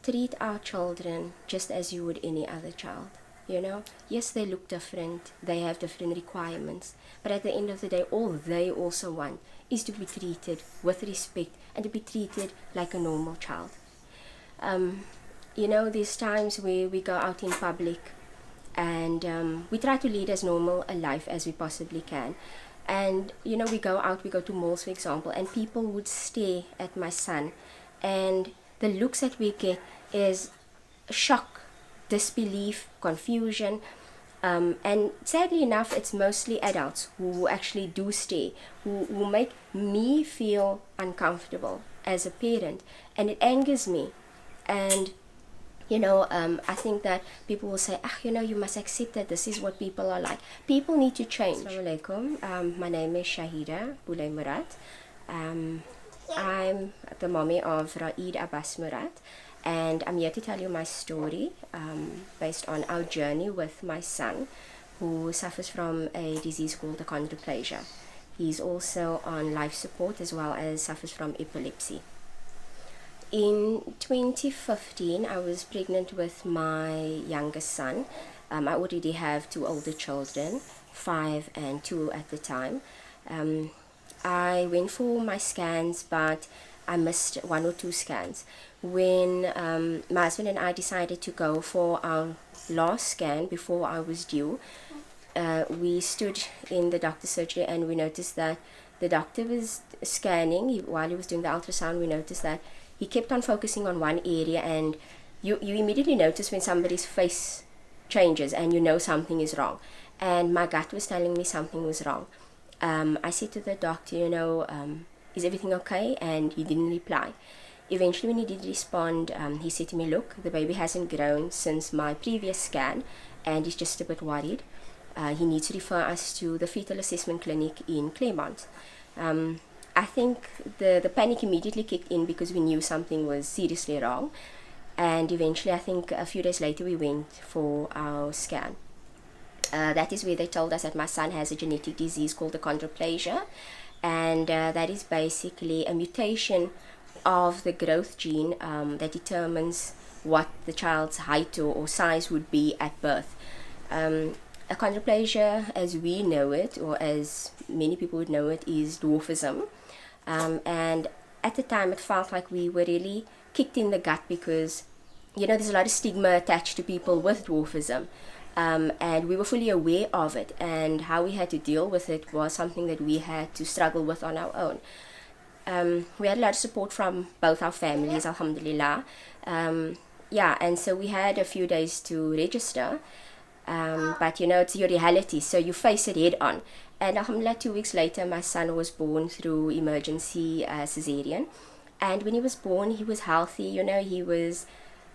treat our children just as you would any other child. You know, yes, they look different, they have different requirements, but at the end of the day, all they also want is to be treated with respect and to be treated like a normal child. You know, there's times where we go out in public and we try to lead as normal a life as we possibly can. And, you know, we go out, we go to malls, for example, and people would stare at my son. And the looks that we get is shock, disbelief, confusion. And sadly enough, it's mostly adults who actually do stay, who make me feel uncomfortable as a parent. And it angers me. And you know, I think that people will say, you know, you must accept that this is what people are like. People need to change. Assalamu alaikum. My name is Shaheeda Boolay Moerat. I'm the mommy of Raeed Moerat, and I'm here to tell you my story based on our journey with my son, who suffers from a disease called Achondroplasia. He's also on life support as well as suffers from epilepsy. In 2015, I was pregnant with my youngest son. I already have two older children, 5 and 2 at the time. I went for my scans, but I missed 1 or 2 scans. When my husband and I decided to go for our last scan before I was due, we stood in the doctor's surgery and we noticed that the doctor was scanning. While he was doing the ultrasound, we noticed that he kept on focusing on one area, and you immediately notice when somebody's face changes and you know something is wrong. And my gut was telling me something was wrong. I said to the doctor, you know, is everything okay? And he didn't reply. Eventually, when he did respond, he said to me, look, the baby hasn't grown since my previous scan and he's just a bit worried. He needs to refer us to the fetal assessment clinic in Claremont. I think the panic immediately kicked in because we knew something was seriously wrong. And eventually, I think a few days later, we went for our scan. That is where they told us that my son has a genetic disease called achondroplasia. And that is basically a mutation of the growth gene that determines what the child's height or size would be at birth. Achondroplasia, as we know it, or as many people would know it, is dwarfism. And at the time, it felt like we were really kicked in the gut because, you know, there's a lot of stigma attached to people with dwarfism. And we were fully aware of it, and how we had to deal with it was something that we had to struggle with on our own. We had a lot of support from both our families, alhamdulillah. And so we had a few days to register. But you know, it's your reality, so you face it head on. And alhamdulillah, 2 weeks later, my son was born through emergency cesarean. And when he was born, he was healthy. You know, he was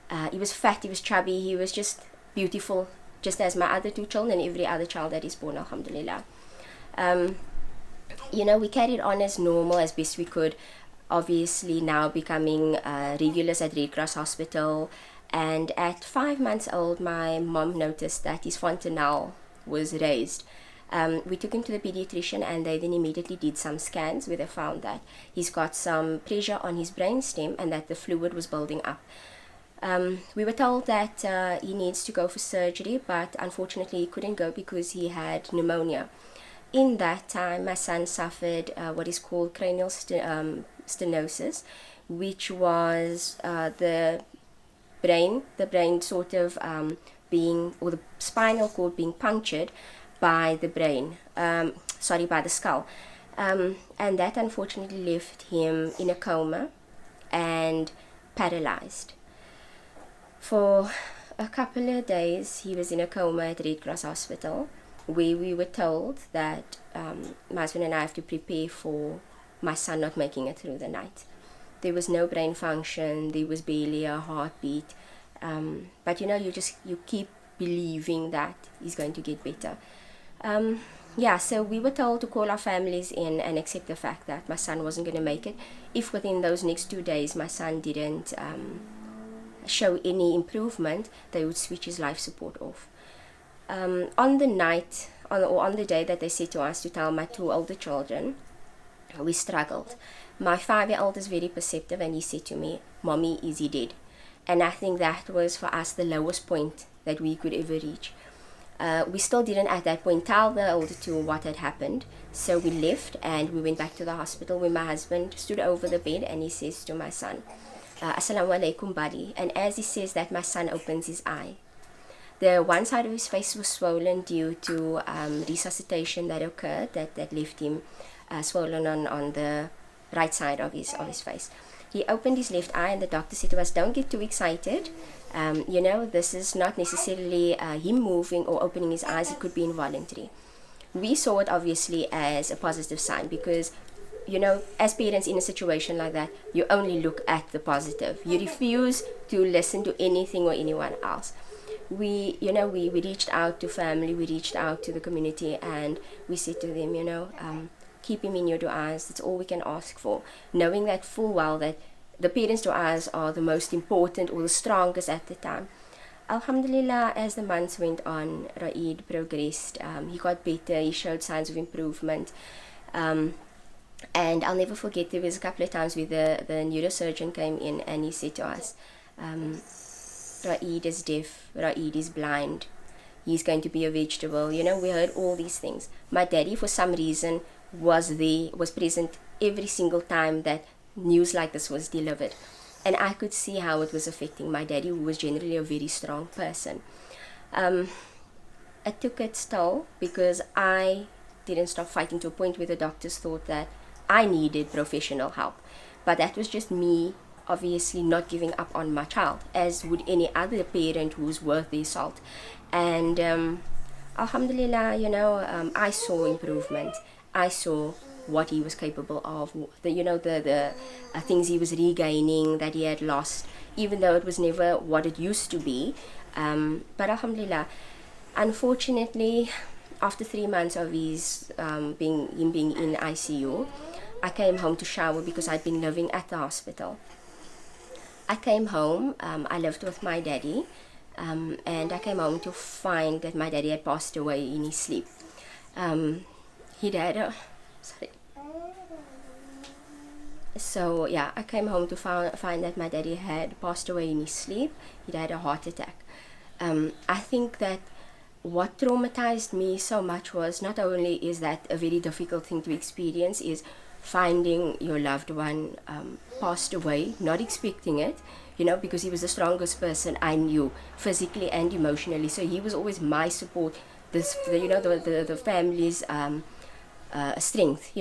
fat, he was chubby, he was just beautiful, just as my other 2 children and every other child that is born, alhamdulillah. You know, we carried on as normal as best we could. Obviously, now becoming regulars at Red Cross Hospital. And at 5 months old, my mom noticed that his fontanelle was raised. We took him to the pediatrician, and they then immediately did some scans where they found that he's got some pressure on his brainstem and that the fluid was building up. We were told that he needs to go for surgery, but unfortunately he couldn't go because he had pneumonia. In that time, my son suffered what is called cranial stenosis, which was the brain sort of being, or the spinal cord being punctured by the brain, by the skull. And that unfortunately left him in a coma and paralyzed. For a couple of days, he was in a coma at Red Cross Hospital, where we were told that my husband and I have to prepare for my son not making it through the night. There was no brain function, there was barely a heartbeat, but you know, you keep believing that he's going to get better. So we were told to call our families in and accept the fact that my son wasn't going to make it if within those next 2 days my son didn't show any improvement. They would switch his life support off. On the day that they said to us to tell my 2 older children, we struggled. My 5-year-old is very perceptive, and he said to me, "Mommy, is he dead?" And I think that was for us the lowest point that we could ever reach. We still didn't at that point tell the older two what had happened. So we left and we went back to the hospital, where my husband stood over the bed and he says to my son, Assalamu alaikum, buddy. And as he says that, my son opens his eye. The one side of his face was swollen due to resuscitation that occurred, that left him swollen on the right side of his face. He opened his left eye, and the doctor said to us, don't get too excited. This is not necessarily him moving or opening his eyes. It could be involuntary. We saw it obviously as a positive sign, because as parents in a situation like that, you only look at the positive. You refuse to listen to anything or anyone else. We reached out to family, we reached out to the community, and we said to them, keep him in your du'as. That's all we can ask for, knowing that full well that the parents' du'as are the most important or the strongest at the time. Alhamdulillah, as the months went on, Raeed progressed. He got better, he showed signs of improvement. And I'll never forget, there was a couple of times where the neurosurgeon came in and he said to us, Raeed is deaf, Raeed is blind, he's going to be a vegetable. We heard all these things. My daddy, for some reason, was present every single time that news like this was delivered. And I could see how it was affecting my daddy, who was generally a very strong person. It took its toll, because I didn't stop fighting, to a point where the doctors thought that I needed professional help. But that was just me, obviously not giving up on my child, as would any other parent who's worth their salt. And alhamdulillah, I saw improvement. I saw what he was capable of, the things he was regaining that he had lost, even though it was never what it used to be. But alhamdulillah, unfortunately, after 3 months of his being in ICU, I came home to shower, because I'd been living at the hospital. I came home, I lived with my daddy, and I came home to find that my daddy had passed away in his sleep. So yeah, I came home to find that my daddy had passed away in his sleep. He'd had a heart attack. I think that what traumatized me so much was, not only is that a very difficult thing to experience, is finding your loved one passed away, not expecting it, because he was the strongest person I knew, physically and emotionally. So he was always my support, the family's strength,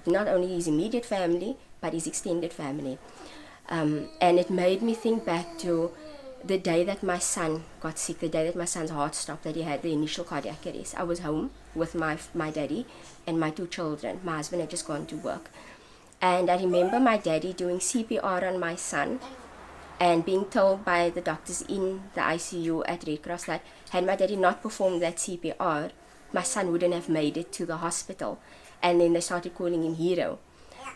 not only his immediate family, but his extended family. And it made me think back to the day that my son got sick, the day that my son's heart stopped, that he had the initial cardiac arrest. I was home with my daddy and my 2 children. My husband had just gone to work. And I remember my daddy doing CPR on my son, and being told by the doctors in the ICU at Red Cross that had my daddy not performed that CPR, my son wouldn't have made it to the hospital. And then they started calling him hero.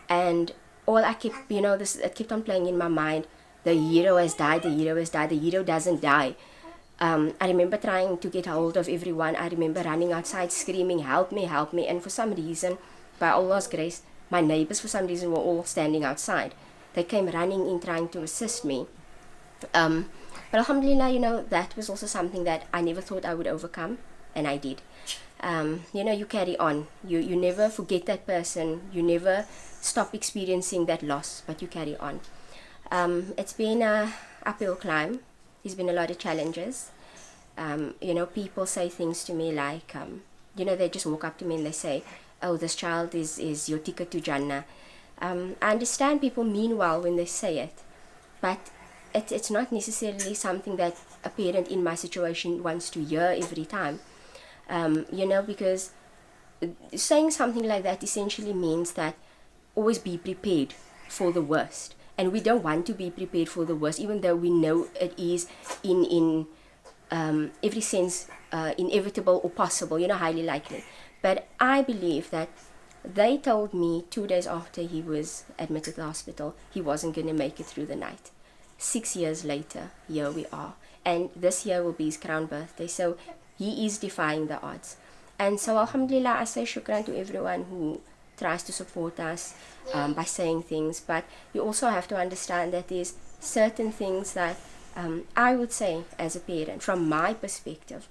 And all I kept, it kept on playing in my mind, the hero has died, the hero has died, the hero doesn't die. I remember trying to get hold of everyone. I remember running outside screaming, help me, help me. And for some reason, by Allah's grace, my neighbors for some reason were all standing outside. They came running in trying to assist me. But alhamdulillah, that was also something that I never thought I would overcome, and I did. You carry on. You never forget that person. You never stop experiencing that loss, but you carry on. It's been a uphill climb. There's been a lot of challenges. People say things to me like, they just walk up to me and they say, oh, this child is your ticket to Jannah. I understand people mean well when they say it, but it's not necessarily something that a parent in my situation wants to hear every time. Because saying something like that essentially means that always be prepared for the worst. And we don't want to be prepared for the worst, even though we know it is in every sense inevitable or possible, highly likely. But I believe that they told me 2 days after he was admitted to the hospital, he wasn't going to make it through the night. 6 years later, here we are. And this year will be his crown birthday. So he is defying the odds. And so alhamdulillah, I say shukran to everyone who tries to support us by saying things. But you also have to understand that there's certain things that I would say, as a parent, from my perspective,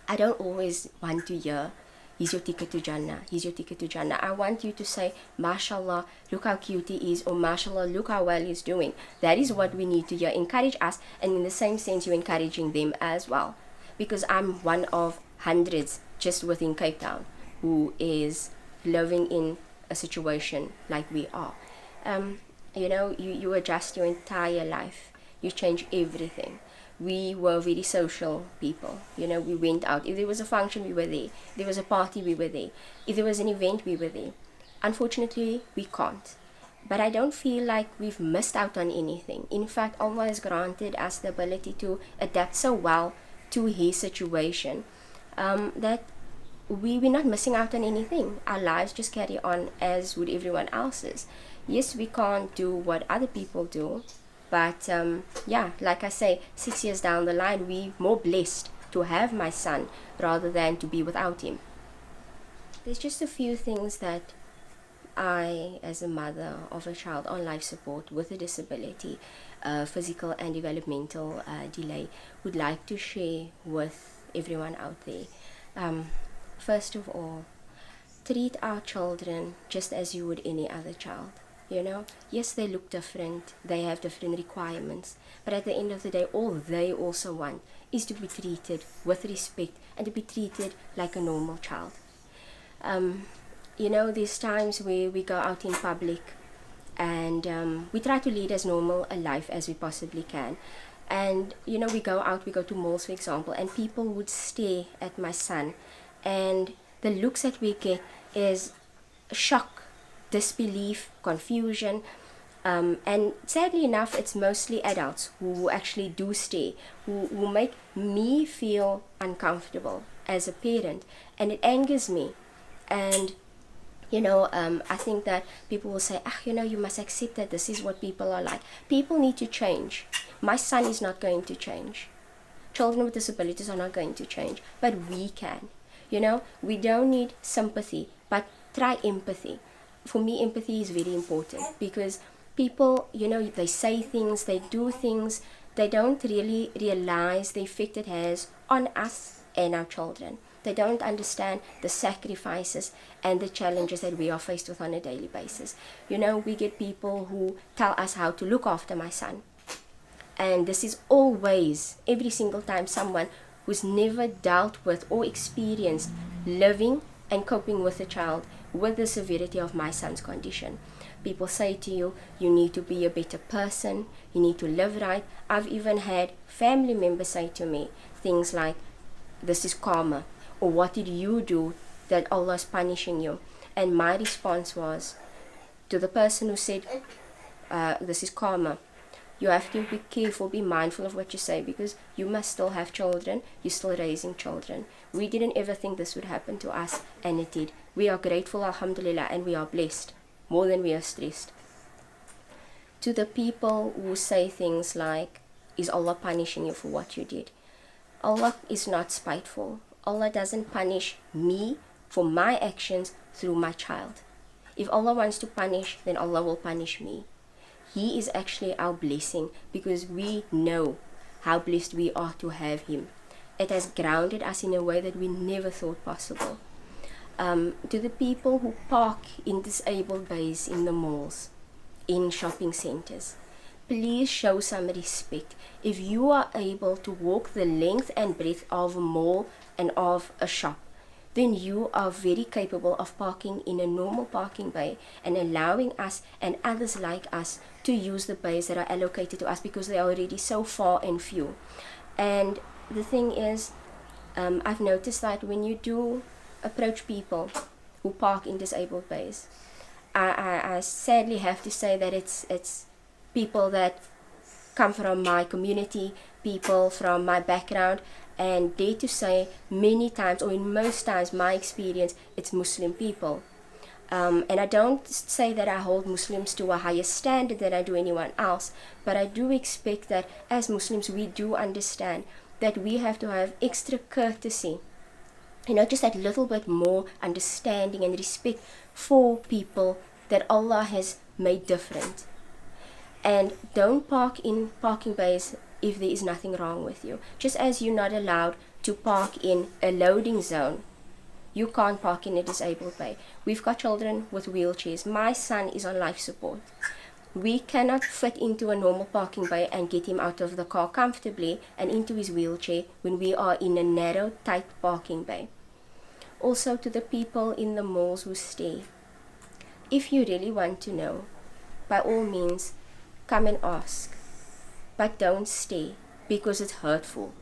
I don't always want to hear, he's your ticket to Jannah, he's your ticket to Jannah. I want you to say, mashallah, look how cute he is, or mashallah, look how well he's doing. That is what we need to hear. Encourage us, and in the same sense, you're encouraging them as well. Because I'm one of hundreds just within Cape Town who is living in a situation like we are. You adjust your entire life. You change everything. We were very social people. We went out. If there was a function, we were there. If there was a party, we were there. If there was an event, we were there. Unfortunately, we can't. But I don't feel like we've missed out on anything. In fact, Allah has granted us the ability to adapt so well to His situation that we're not missing out on anything. Our lives just carry on as would everyone else's. Yes, we can't do what other people do, but like I say, 6 years down the line, we're more blessed to have my son rather than to be without him. There's just a few things that I, as a mother of a child on life support with a disability, physical and developmental delay, would like to share with everyone out there. First of all, treat our children just as you would any other child. Yes, they look different, they have different requirements, but at the end of the day, all they also want is to be treated with respect and to be treated like a normal child. There's times where we go out in public and we try to lead as normal a life as we possibly can. And, we go to malls, for example, and people would stare at my son. And the looks that we get is shock, disbelief, confusion. And sadly enough, it's mostly adults who actually do stare, who make me feel uncomfortable as a parent. And it angers me. And I think that people will say, you must accept that this is what people are like. People need to change. My son is not going to change. Children with disabilities are not going to change, but we can. We don't need sympathy, but try empathy. For me, empathy is very important because people, they say things, they do things, they don't really realize the effect it has on us and our children. They don't understand the sacrifices and the challenges that we are faced with on a daily basis. We get people who tell us how to look after my son. And this is always, every single time, someone who's never dealt with or experienced living and coping with a child with the severity of my son's condition. People say to you, you need to be a better person, you need to live right. I've even had family members say to me things like, this is Coma, or what did you do that Allah is punishing you? And my response was, to the person who said, this is Coma, you have to be careful, be mindful of what you say, because you must still have children, you're still raising children. We didn't ever think this would happen to us, and it did. We are grateful, alhamdulillah, and we are blessed, more than we are stressed. To the people who say things like, is Allah punishing you for what you did? Allah is not spiteful. Allah doesn't punish me for my actions through my child. If Allah wants to punish, then Allah will punish me. He is actually our blessing because we know how blessed we are to have Him. It has grounded us in a way that we never thought possible. To the people who park in disabled bays in the malls, in shopping centers, please show some respect. If you are able to walk the length and breadth of a mall and of a shop, then you are very capable of parking in a normal parking bay and allowing us and others like us to use the bays that are allocated to us because they are already so far and few. And the thing is, I've noticed that when you do approach people who park in disabled bays, I sadly have to say that it's people that come from my community, people from my background, and dare to say many times, or in most times, my experience, it's Muslim people. And I don't say that I hold Muslims to a higher standard than I do anyone else, but I do expect that as Muslims we do understand that we have to have extra courtesy, just that little bit more understanding and respect for people that Allah has made different. And don't park in parking bays if there is nothing wrong with you. Just as you're not allowed to park in a loading zone, you can't park in a disabled bay. We've got children with wheelchairs. My son is on life support. We cannot fit into a normal parking bay and get him out of the car comfortably and into his wheelchair when we are in a narrow, tight parking bay. Also, to the people in the malls who stay, if you really want to know, by all means, come and ask. But don't stay, because it's hurtful.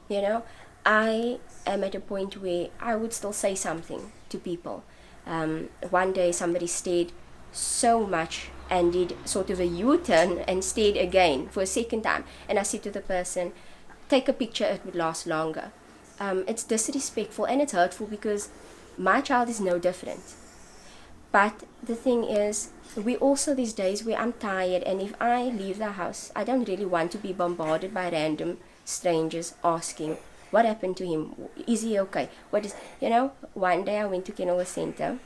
You know, I am at a point where I would still say something to people. One day somebody stayed so much and did sort of a U-turn and stayed again for a second time. And I said to the person, take a picture, it would last longer. It's disrespectful and it's hurtful because my child is no different. But the thing is, we also these days where I'm tired, and if I leave the house, I don't really want to be bombarded by random strangers asking, what happened to him? Is he okay? One day I went to Kenilworth Center,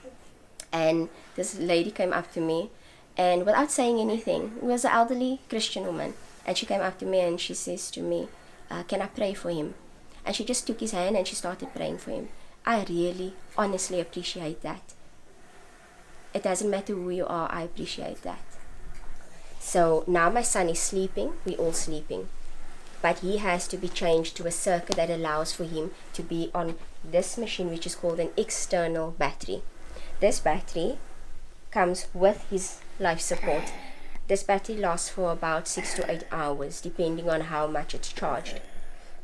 and this lady came up to me, and without saying anything, it was an elderly Christian woman, and she came up to me and she says to me, can I pray for him? And she just took his hand and she started praying for him. I really, honestly appreciate that. It doesn't matter who you are, I appreciate that. So now my son is sleeping, we're all sleeping. But he has to be changed to a circuit that allows for him to be on this machine, which is called an external battery. This battery comes with his life support. This battery lasts for about 6 to 8 hours, depending on how much it's charged.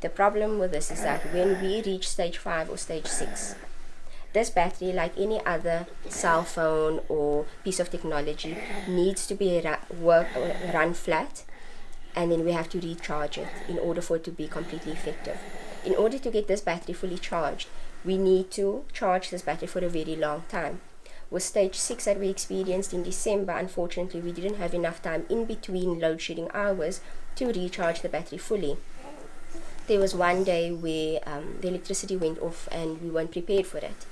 The problem with this is that when we reach stage 5 or stage 6, this battery, like any other cell phone or piece of technology, needs to be run flat, and then we have to recharge it in order for it to be completely effective. In order to get this battery fully charged, we need to charge this battery for a very long time. With stage 6 that we experienced in December, unfortunately, we didn't have enough time in between load shedding hours to recharge the battery fully. There was one day where the electricity went off and we weren't prepared for it.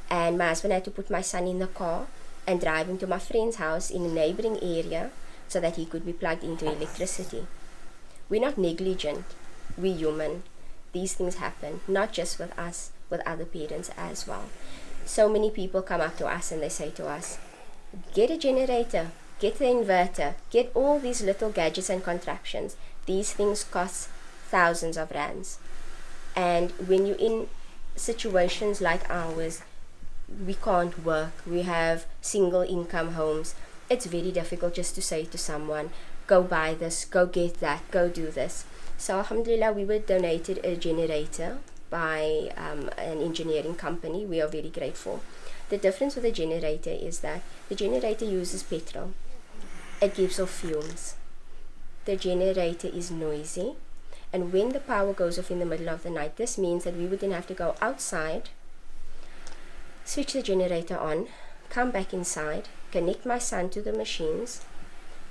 And my husband had to put my son in the car and drive him to my friend's house in a neighboring area so that he could be plugged into electricity. We're not negligent, we're human. These things happen, not just with us, with other parents as well. So many people come up to us and they say to us, get a generator, get the inverter, get all these little gadgets and contraptions. These things cost thousands of rands. And when you're in situations like ours, we can't work, we have single income homes, it's very difficult just to say to someone, go buy this, go get that, go do this. So alhamdulillah, we were donated a generator by an engineering company. We are very grateful. The difference with a generator is that the generator uses petrol. It gives off fumes. The generator is noisy, and when the power goes off in the middle of the night, this means that we would then have to go outside, switch the generator on, come back inside, connect my son to the machines.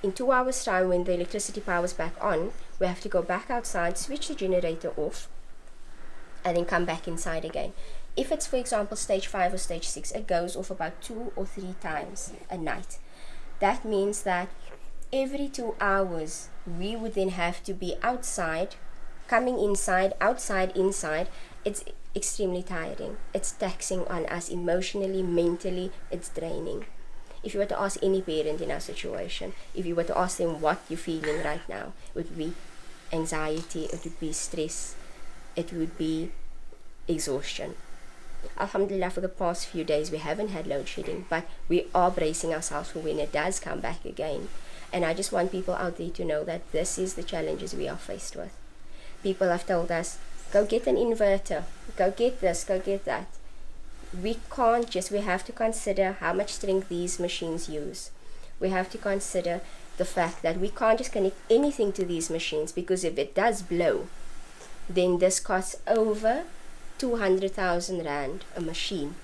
In 2 hours time, when the electricity power is back on, we have to go back outside, switch the generator off, and then come back inside again. If it's, for example, stage 5 or stage 6, it goes off about 2 or 3 times a night. That means that every 2 hours, we would then have to be outside, coming inside, outside, inside. It's extremely tiring. It's taxing on us emotionally, mentally, it's draining. If you were to ask any parent in our situation, if you were to ask them what you're feeling right now, it would be anxiety, it would be stress, it would be exhaustion. Alhamdulillah, for the past few days we haven't had load shedding, but we are bracing ourselves for when it does come back again. And I just want people out there to know that this is the challenges we are faced with. People have told us, go get an inverter, go get this, go get that. We have to consider how much strength these machines use. We have to consider the fact that we can't just connect anything to these machines, because if it does blow, then this costs over 200,000 rand a machine,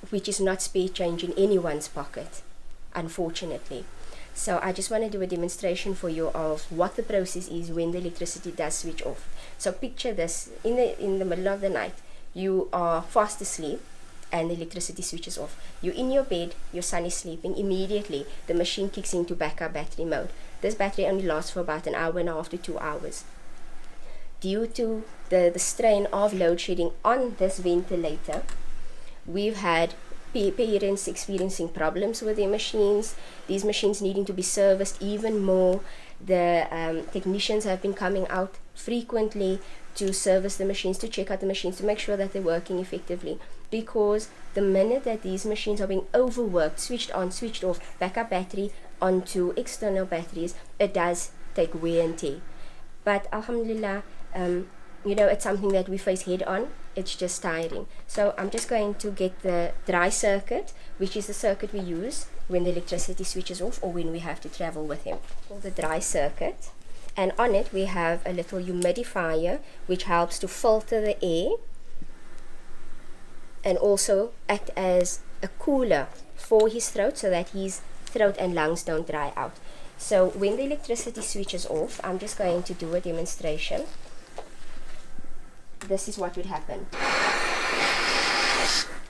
which is not spare change in anyone's pocket, unfortunately. So I just want to do a demonstration for you of what the process is when the electricity does switch off. So picture this, in the middle of the night, you are fast asleep and the electricity switches off. You're in your bed, your son is sleeping. Immediately the machine kicks into backup battery mode. This battery only lasts for about an hour and a half to 2 hours. Due to the strain of load shedding on this ventilator, we've had parents experiencing problems with their machines, these machines needing to be serviced even more. The technicians have been coming out frequently to service the machines, to check out the machines, to make sure that they're working effectively. Because the minute that these machines are being overworked, switched on, switched off, backup battery onto external batteries, it does take wear and tear. But alhamdulillah, it's something that we face head on. It's just tiring. So I'm just going to get the dry circuit, which is the circuit we use when the electricity switches off or when we have to travel with him. The dry circuit. And on it we have a little humidifier which helps to filter the air and also act as a cooler for his throat so that his throat and lungs don't dry out. So when the electricity switches off, I'm just going to do a demonstration. This is what would happen.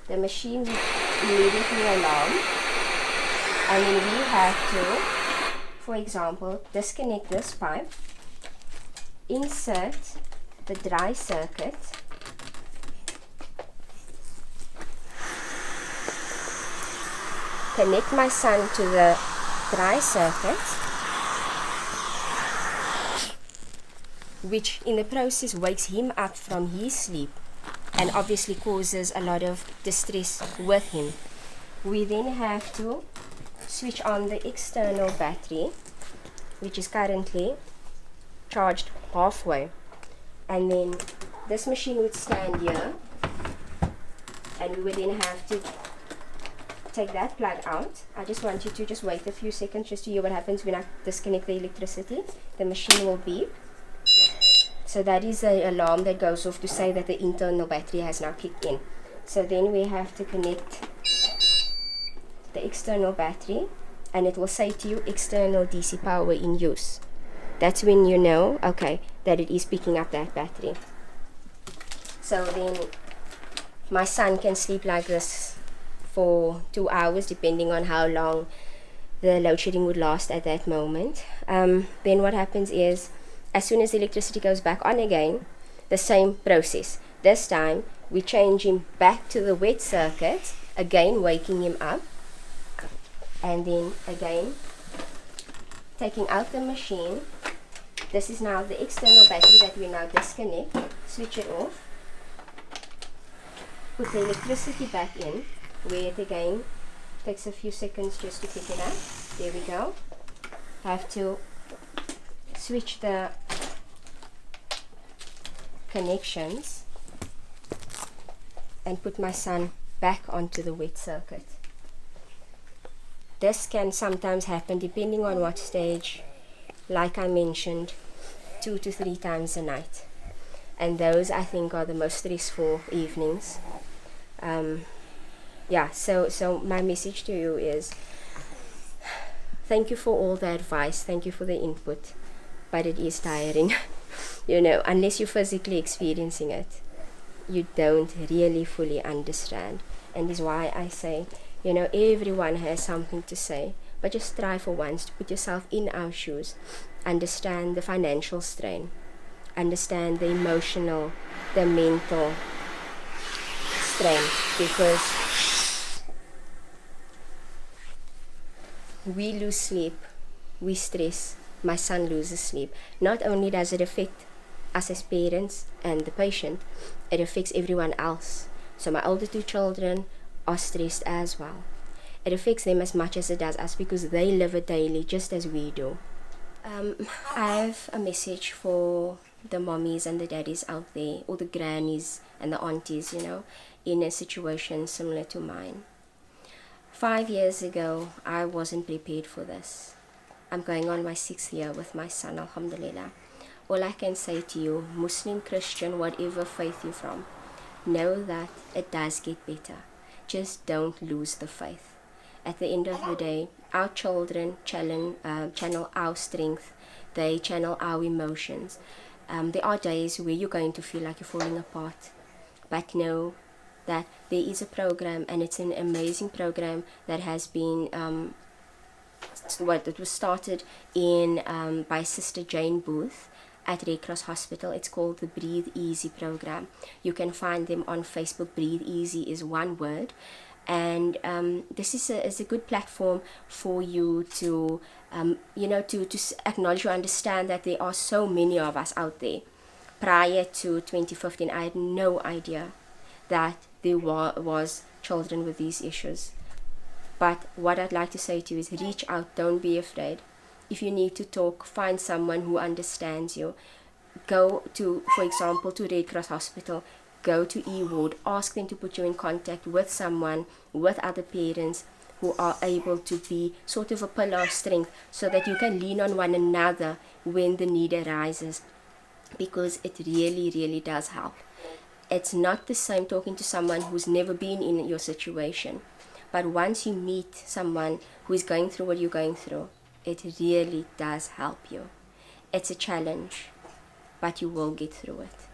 The machine would immediately alarm, and then we have to, for example, disconnect this pipe, insert the dry circuit, connect my son to the dry circuit, which in the process wakes him up from his sleep and obviously causes a lot of distress with him. We then have to switch on the external battery, which is currently charged halfway, and then this machine would stand here, and we would then have to take that plug out. I just want you to just wait a few seconds just to hear what happens when I disconnect the electricity. The machine will beep. So that is an alarm that goes off to say that the internal battery has now kicked in. So then we have to connect the external battery, and it will say to you external DC power in use. That's when you know, okay, that it is picking up that battery. So then my son can sleep like this for 2 hours, depending on how long the load shedding would last at that moment. Then what happens is, as soon as the electricity goes back on again, the same process. This time we change him back to the wet circuit, again waking him up, and then again taking out the machine. This is now the external battery that we now disconnect, switch it off, put the electricity back in, where it again takes a few seconds just to pick it up. There we go. Have to switch the connections and put my son back onto the wet circuit. This can sometimes happen depending on what stage, like I mentioned, 2 to 3 times a night, and those I think are the most stressful evenings. So my message to you is, thank you for all the advice, thank you for the input, but it is tiring. Unless you're physically experiencing it, you don't really fully understand. And is why I say, everyone has something to say, but just try for once to put yourself in our shoes, understand the financial strain, understand the emotional, the mental strain, because we lose sleep, we stress, my son loses sleep. Not only does it affect us as parents and the patient, it affects everyone else. So my older 2 children are stressed as well. It affects them as much as it does us, because they live it daily just as we do. I have a message for the mommies and the daddies out there, or the grannies and the aunties, in a situation similar to mine. 5 years ago, I wasn't prepared for this. I'm going on my 6th year with my son, alhamdulillah. All I can say to you, Muslim, Christian, whatever faith you're from, know that it does get better. Just don't lose the faith. At the end of the day, our children channel our strength. They channel our emotions. There are days where you're going to feel like you're falling apart, but know that there is a program, and it's an amazing program that has been it was started in by Sister Jane Booth at Red Cross Hospital. It's called the Breathe Easy program. You can find them on Facebook. Breathe Easy is one word. And this is a good platform for you to, to acknowledge or understand that there are so many of us out there. Prior to 2015, I had no idea that there was children with these issues. But what I'd like to say to you is reach out, don't be afraid. If you need to talk, find someone who understands you. Go to, for example, to Red Cross Hospital, go to eWard, ask them to put you in contact with someone, with other parents who are able to be sort of a pillar of strength so that you can lean on one another when the need arises, because it really, really does help. It's not the same talking to someone who's never been in your situation, but once you meet someone who is going through what you're going through, it really does help you. It's a challenge, but you will get through it.